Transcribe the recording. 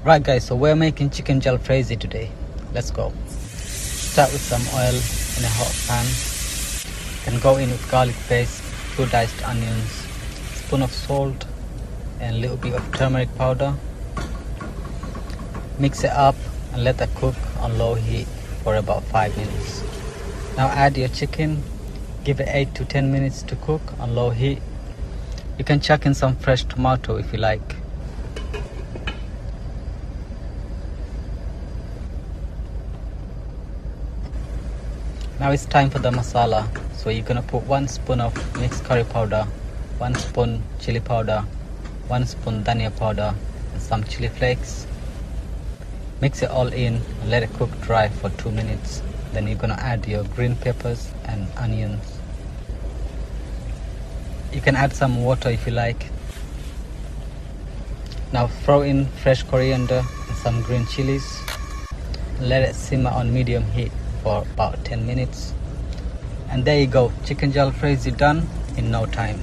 Right guys, so we're making chicken jalfrezi today. Let's go. Start with some oil in a hot pan. Then go in with garlic paste, 2 diced onions, spoon of salt and a little bit of turmeric powder. Mix it up and let that cook on low heat for about 5 minutes. Now add your chicken, give it 8 to 10 minutes to cook on low heat. You can chuck in some fresh tomato if you like. Now it's time for the masala. So you're gonna put 1 spoon of mixed curry powder, 1 spoon chili powder, 1 spoon dhania powder and some chili flakes. Mix it all in and let it cook dry for 2 minutes. Then you're gonna add your green peppers and onions. You can add some water if you like. Now throw in fresh coriander and some green chilies. Let it simmer on medium heat for about 10 minutes. And there you go, chicken jalfrezi done in no time.